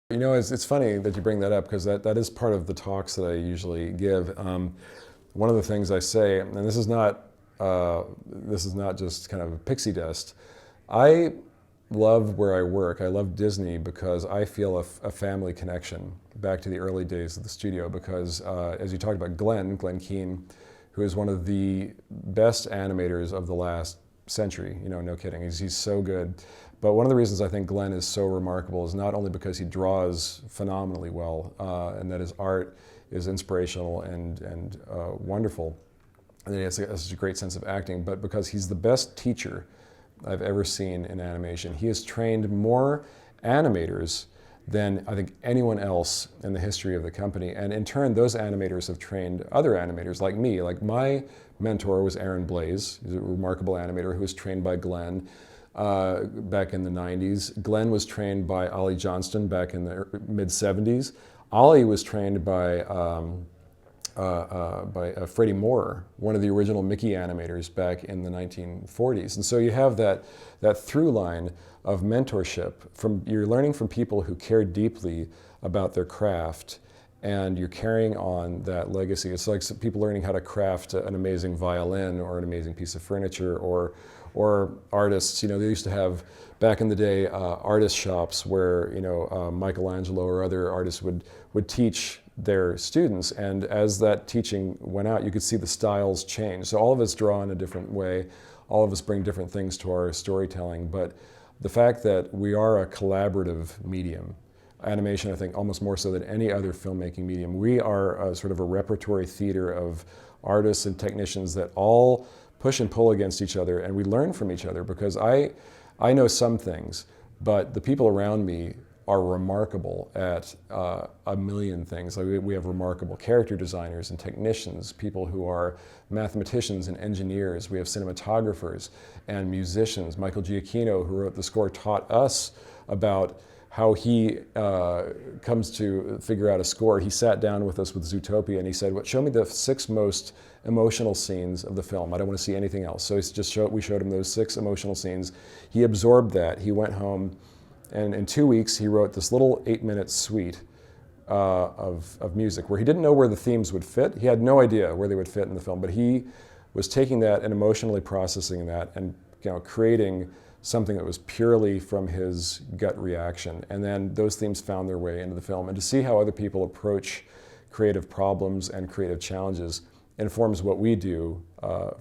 You know, it's funny that you bring that up because that is part of the talks that I usually give. One of the things I say, and this is not just kind of a pixie dust. I love where I work. I love Disney because I feel a family connection back to the early days of the studio. Because as you talked about Glenn Keane, who is one of the best animators of the last century. You know, no kidding. He's so good. But one of the reasons I think Glenn is so remarkable is not only because he draws phenomenally well and that his art is inspirational and wonderful, and that he has such a great sense of acting, but because he's the best teacher I've ever seen in animation. He has trained more animators than I think anyone else in the history of the company. And in turn, those animators have trained other animators like me. Like my mentor was Aaron Blaise. He's a remarkable animator who was trained by Glenn back in the 90s. Glenn was trained by Ollie Johnston back in the mid 70s. Ollie was trained by Freddie Moore, one of the original Mickey animators back in the 1940s. And so you have that through line of mentorship. You're learning from people who care deeply about their craft, and you're carrying on that legacy. It's like people learning how to craft an amazing violin or an amazing piece of furniture, or artists. You know, they used to have, back in the day, artist shops where, you know, Michelangelo or other artists would teach their students, and as that teaching went out, you could see the styles change. So all of us draw in a different way, all of us bring different things to our storytelling, but the fact that we are a collaborative medium, animation I think almost more so than any other filmmaking medium, we are a sort of a repertory theater of artists and technicians that all push and pull against each other, and we learn from each other, because I know some things, but the people around me are remarkable at a million things. Like we have remarkable character designers and technicians, people who are mathematicians and engineers. We have cinematographers and musicians. Michael Giacchino, who wrote the score, taught us about how he comes to figure out a score. He sat down with us with Zootopia and he said, show me the 6 most emotional scenes of the film. I don't want to see anything else. So we showed him those 6 emotional scenes. He absorbed that. He went home, and in 2 weeks, he wrote this little 8-minute suite of music where he didn't know where the themes would fit. He had no idea where they would fit in the film, but he was taking that and emotionally processing that and, you know, creating something that was purely from his gut reaction. And then those themes found their way into the film. And to see how other people approach creative problems and creative challenges informs what we do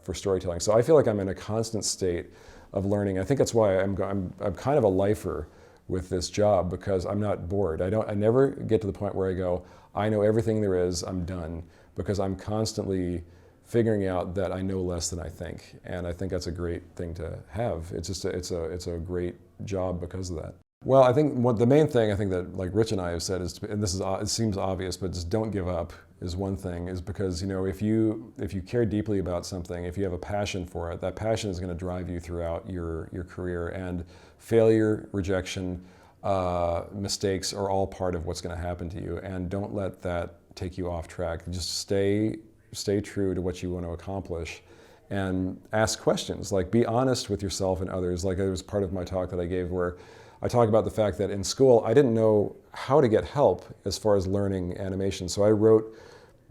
for storytelling. So I feel like I'm in a constant state of learning. I think that's why I'm kind of a lifer with this job, because I'm not bored. I never get to the point where I go, I know everything there is, I'm done, because I'm constantly figuring out that I know less than I think, and I think that's a great thing to have. It's just it's a great job because of that. Well, I think the main thing I think that, like Rich and I have said is, and it seems obvious, but just don't give up is one thing. Is because, you know, if you care deeply about something, if you have a passion for it, that passion is going to drive you throughout your career. And failure, rejection, mistakes are all part of what's going to happen to you. And don't let that take you off track. Just stay true to what you want to accomplish, and ask questions. Like, be honest with yourself and others. Like, it was part of my talk that I gave where I talk about the fact that in school I didn't know how to get help as far as learning animation. So I wrote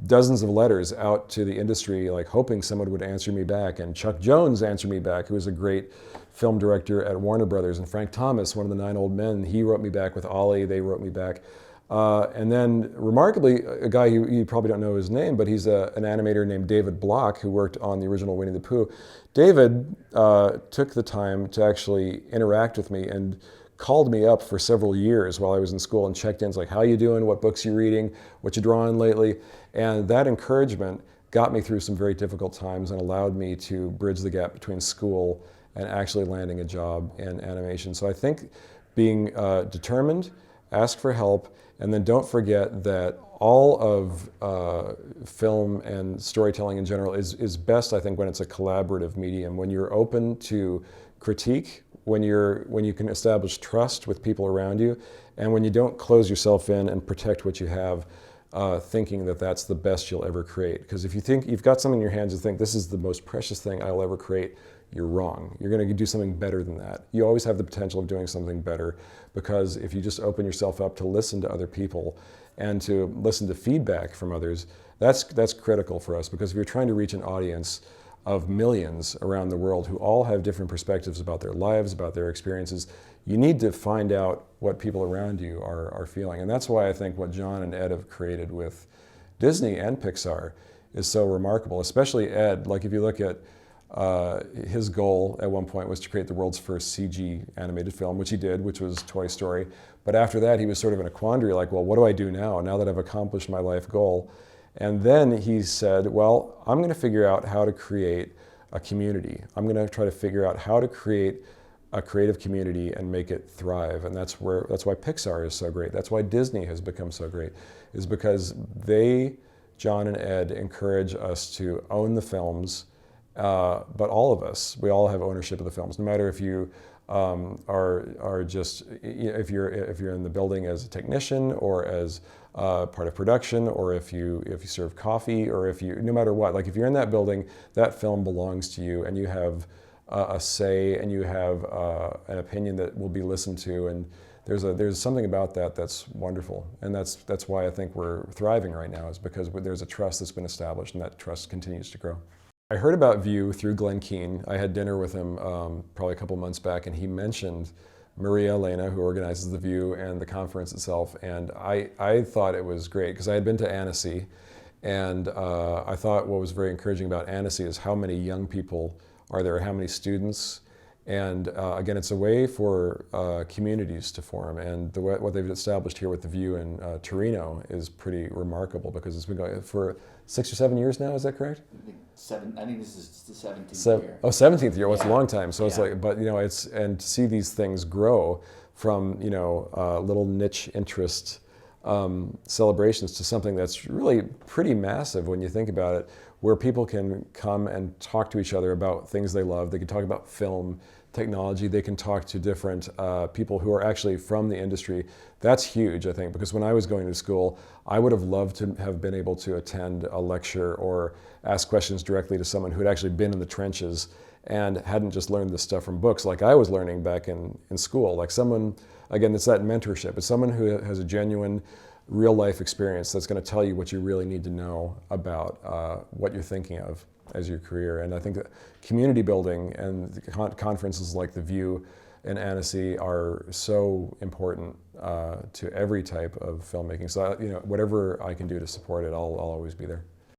dozens of letters out to the industry, like hoping someone would answer me back. And Chuck Jones answered me back, who was a great film director at Warner Brothers. And Frank Thomas, one of the 9 Old Men, he wrote me back with Ollie. They wrote me back. And then, remarkably, a guy you probably don't know his name, but he's an animator named David Block, who worked on the original Winnie the Pooh. David took the time to actually interact with me and called me up for several years while I was in school and checked in. It's like, how you doing? What books you reading? What you drawing lately? And that encouragement got me through some very difficult times and allowed me to bridge the gap between school and actually landing a job in animation. So I think being determined, ask for help, and then don't forget that all of film and storytelling in general is best, I think, when it's a collaborative medium, when you're open to critique, when you can establish trust with people around you, and when you don't close yourself in and protect what you have, thinking that that's the best you'll ever create. Because if you think you've got something in your hands and think this is the most precious thing I'll ever create, you're wrong. You're going to do something better than that. You always have the potential of doing something better, because if you just open yourself up to listen to other people and to listen to feedback from others, that's critical for us, because if you're trying to reach an audience of millions around the world who all have different perspectives about their lives, about their experiences, you need to find out what people around you are feeling. And that's why I think what John and Ed have created with Disney and Pixar is so remarkable, especially Ed. Like if you look at his goal at one point was to create the world's first CG animated film, which he did, which was Toy Story. But after that, he was sort of in a quandary, like, well, what do I do now that I've accomplished my life goal? And then he said, well, I'm going to figure out how to create a community. I'm going to try to figure out how to create a creative community and make it thrive. And that's why Pixar is so great. That's why Disney has become so great, is because they, John and Ed, encourage us to own the films, but all of us, we all have ownership of the films, no matter if you are just, if you're in the building as a technician or as part of production, or if you serve coffee, or no matter what, like if you're in that building, that film belongs to you, and you have a say, and you have an opinion that will be listened to, and there's something about that that's wonderful, and that's why I think we're thriving right now, is because there's a trust that's been established, and that trust continues to grow. I heard about View through Glenn Keane. I had dinner with him probably a couple months back, and he mentioned Maria Elena, who organizes the View and the conference itself, and I thought it was great, because I had been to Annecy, and I thought what was very encouraging about Annecy is how many young people are there, how many students, and again, it's a way for communities to form, and what they've established here with the View in Torino is pretty remarkable, because it's been going for 6 or 7 years now, is that correct? I think this is the 17th year. Oh, 17th year, well, it's a long time, so Yeah. it's like, but and to see these things grow from, little niche interest celebrations to something that's really pretty massive when you think about it, where people can come and talk to each other about things they love. They can talk about film, technology, they can talk to different people who are actually from the industry. That's huge, I think, because when I was going to school, I would have loved to have been able to attend a lecture or ask questions directly to someone who had actually been in the trenches and hadn't just learned this stuff from books like I was learning back in school. Like someone, again, it's that mentorship. It's someone who has a genuine real life experience that's going to tell you what you really need to know about what you're thinking of as your career. And I think that community building and conferences like the View and Annecy are so important to every type of filmmaking. So whatever I can do to support it, I'll always be there.